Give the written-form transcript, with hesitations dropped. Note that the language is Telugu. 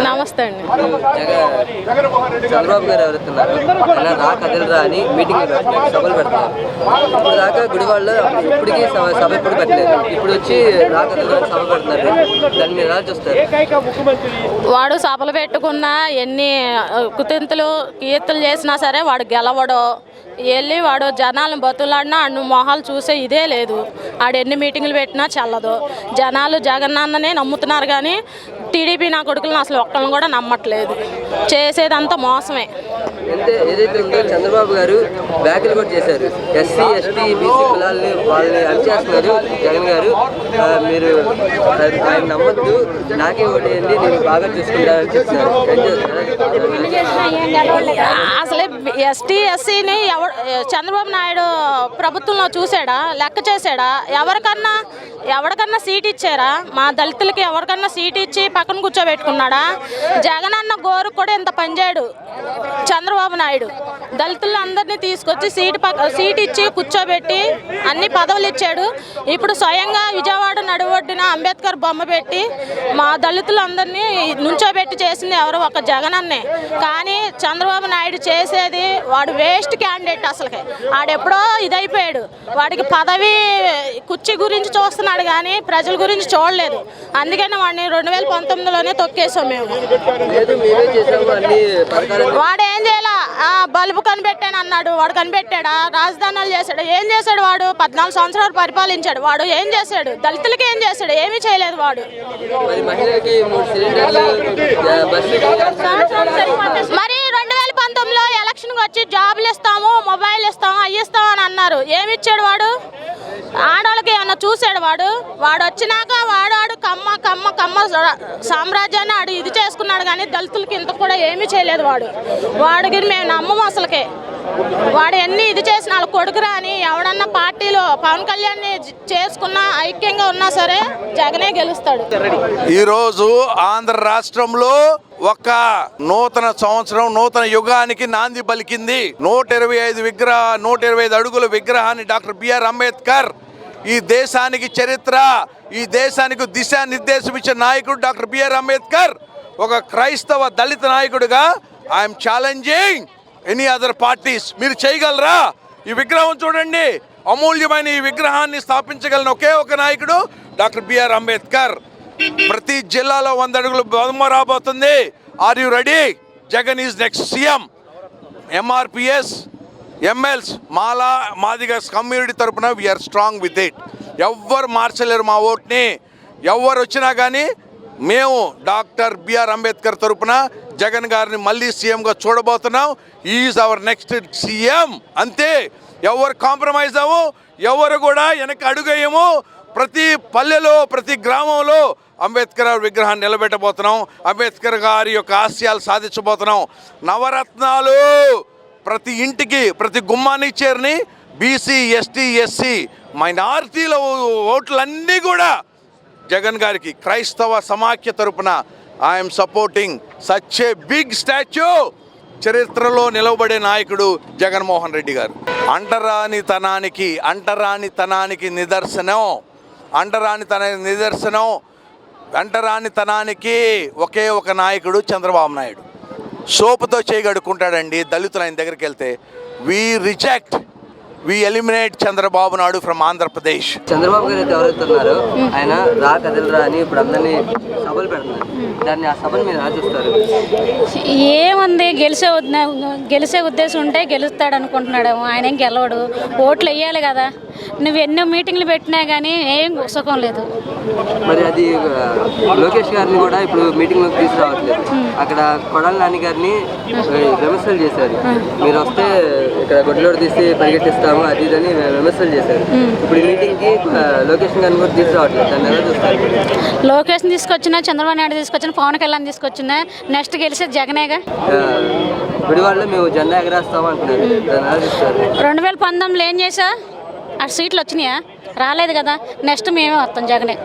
నమస్తే అండి. చంద్రబాబు గారు ఎవరుతున్నారు ఆయన రా కదలరా అని మీటింగ్ సభలు పెడతారు. ఇప్పుడు దాకా గుడివాళ్ళు ఇప్పటికీ సభ ఎప్పుడు పెట్టలేదు. ఇప్పుడు వచ్చి రా కదలరా సభ పెడుతున్నారు. దాన్ని మీరు ఎలా చూస్తారు? వాడు సభలు పెట్టుకున్నా ఎన్ని కుతింతులు కీర్తులు చేసినా సరే వాడు గెలవడు. వెళ్ళి వాడు జనాలను బతులాడినా అన్ను మొహాలు చూసే ఇదే లేదు. ఆడు ఎన్ని మీటింగులు పెట్టినా చల్లదు. జనాలు జగనన్ననే నమ్ముతున్నారు కానీ టీడీపీ నా కొడుకులను అసలు ఒక్కళ్ళని కూడా నమ్మట్లేదు. చేసేదంతా మోసమే. అంటే ఏదైతే ఉందో చంద్రబాబు గారు వ్యాఖ్యలు కూడా చేశారు. ఎస్సీ ఎస్టీ బీసీ కులాలని వాళ్ళని అరిచేస్తున్నారు జగన్ గారు. మీరు ఆయన నమ్మద్దు, నాకే ఓటేయండి, నేను బాగా చూసుకుంటానని చెప్తున్నారు. అసలే ఎస్టీ ఎస్సీని చంద్రబాబు నాయుడు ప్రభుత్వంలో చూసాడా, లెక్క చేశాడా? ఎవరికన్నా సీట్ ఇచ్చారా? మా దళితులకి ఎవరికన్నా సీట్ ఇచ్చి పక్కన కూర్చోబెట్టుకున్నాడా? జగనన్న గోరు కూడా ఇంత పనిచేయడు చంద్రబాబు నాయుడు. దళితులందరినీ తీసుకొచ్చి సీట్ ఇచ్చి కూర్చోబెట్టి అన్ని పదవులు ఇచ్చాడు. ఇప్పుడు స్వయంగా విజయవాడ నడువొడ్డిన అంబేద్కర్ బొమ్మ పెట్టి మా దళితులందరినీ నుంచోబెట్టి చేసింది ఎవరు? ఒక జగనన్నే. కానీ చంద్రబాబు నాయుడు చేసేది వాడు వేస్ట్ క్యాండిడేట్. అసలుకి ఆడెప్పుడో ఇదైపోయాడు. వాడికి పదవి కుర్చీ గురించి చూస్తున్నాడు కానీ ప్రజల గురించి చూడలేదు. అందుకని వాడిని 2019లోనే తొక్కేసాం మేము. వాడేం చేయాల? బల్బు కనిపెట్టాను అన్నాడు. వాడు కనిపెట్టాడా? రాజధానులు చేశాడు. ఏం చేశాడు వాడు? 14 సంవత్సరాలు పరిపాలించాడు. వాడు ఏం చేశాడు? దళితులకి ఏం చేశాడు? ఏమీ చేయలేదు వాడు. మరి 2019లో ఎలక్షన్కి వచ్చి జాబులు ఇస్తాము, మొబైల్ ఇస్తాము, అవి ఇస్తాము అని అన్నారు. ఏమి ఇచ్చాడు వాడు? ఆడవాళ్ళకి ఏమన్నా చూశాడు వాడు? వాడు వచ్చినాక వాడాడు కమ్మ కమ్మ కమ్మ సామ్రాజ్యాన్ని ఆడు ఇది చేసుకున్నాడు కానీ దళితులకి ఇంత కూడా ఏమీ చేయలేదు వాడికి మేము నమ్మము అసలుకే. వాడు ఎన్ని ఇది చేసిన వాళ్ళ కొడుకురా అని ఎవడన్నా పార్టీలో పవన్ కళ్యాణ్ చేసుకున్నా ఐక్యంగా ఉన్నా సరే జగనే గెలుస్తాడు. ఈరోజు ఆంధ్ర రాష్ట్రంలో ఒక నూతన సంవత్సరం, నూతన యుగానికి నాంది పలికింది. 125 అడుగుల విగ్రహాన్ని డాక్టర్ బిఆర్ అంబేద్కర్, ఈ దేశానికి చరిత్ర, ఈ దేశానికి దిశానిర్దేశం ఇచ్చిన నాయకుడు డాక్టర్ బిఆర్ అంబేద్కర్ ఒక క్రైస్తవ దళిత నాయకుడిగా I'm challenging any other parties. మీరు చేయగలరా? ఈ విగ్రహం చూడండి, అమూల్యమైన ఈ విగ్రహాన్ని స్థాపించగలిగిన ఒకే ఒక నాయకుడు డాక్టర్ బిఆర్ అంబేద్కర్. ప్రతి జిల్లాలో 100 అడుగులు బొమ్మ రాబోతుంది. Are you ready? Jagan is next CM. MRPS ఎంఎల్స్ మాదిగ కమ్యూనిటీ తరఫున వీఆర్ స్ట్రాంగ్ విత్ ఇట్. ఎవ్వరు మార్చలేరు మా ఓట్ని. ఎవరు వచ్చినా కానీ మేము డాక్టర్ బిఆర్ అంబేద్కర్ తరఫున జగన్ గారిని మళ్ళీ సీఎంగా చూడబోతున్నాం. Is our next CM. అంతే. ఎవరు కాంప్రమైజ్ అవ్వము, ఎవరు కూడా వెనక్కి అడుగేయము. ప్రతి పల్లెలో, ప్రతి గ్రామంలో అంబేద్కర్ విగ్రహాన్ని నిలబెట్టబోతున్నాం. అంబేద్కర్ గారి యొక్క ఆశయాలు సాధించబోతున్నాం. నవరత్నాలు ప్రతి ఇంటికి, ప్రతి గుమ్మాన్ని చేరిని బీసీ, ఎస్టీ, ఎస్సీ, మైనారిటీల ఓట్లన్నీ కూడా జగన్ గారికి క్రైస్తవ సమాఖ్య తరపున I'm supporting such a big statue. చరిత్రలో నిలవబడే నాయకుడు జగన్మోహన్ రెడ్డి గారు. అంటరానితనానికి నిదర్శనానికి ఒకే ఒక నాయకుడు చంద్రబాబు నాయుడు. సోపుతో చేయగడుకుంటాడండి దళితులు ఆయన దగ్గరికి వెళ్తే. we eliminate Chandrababu Naidu from Andhra Pradesh. Chandrababu గారు అయితే ఎవరైతున్నారు ఆయన రా కదలరా అని ఇప్పుడు అందరినీ సభలు పెడుతున్నారు. దాన్ని ఆ సభను మీరు ఆశిస్తారు? ఏముంది, గెలిచే ఉద్దేశం ఉంటే గెలుస్తాడు అనుకుంటున్నాడు. ఆయన ఏం గెలవడు. ఓట్లు వేయాలి కదా. నువ్వు ఎన్నో మీటింగ్లు పెట్టినా కానీ ఏం సుఖం లేదు. మరి అది లోకేష్ గారిని కూడా ఇప్పుడు మీటింగ్లోకి తీసుకురావట్లేదు. అక్కడ కొడాలి నాని గారిని విమర్శలు చేశారు. మీరు వస్తే ఇక్కడ గొడ్లోడు తీసి పరిగెట్టిస్తాము అది ఇదని విమర్శలు చేశారు. ఇప్పుడు ఈ మీటింగ్కి లోకేష్ గారిని కూడా తీసుకురావట్లేదు. దాన్ని ఎలా చూస్తారు? లోకేష్ని తీసుకొచ్చినా, చంద్రబాబు నాయుడు తీసుకొచ్చినా, పవన్ కళ్యాణ్ తీసుకొచ్చినా నెక్స్ట్ గెలిచేది జగనేగా. గుడివాడలో మేము జెండా ఎగరేస్తాము అంటున్నారు. దాన్ని ఎలా చూస్తారు? 2019లో ఏం చేసా? ఆ సీట్లు వచ్చినాయా? రాలేదు కదా. నెక్స్ట్ మేమే వస్తాం జగనే.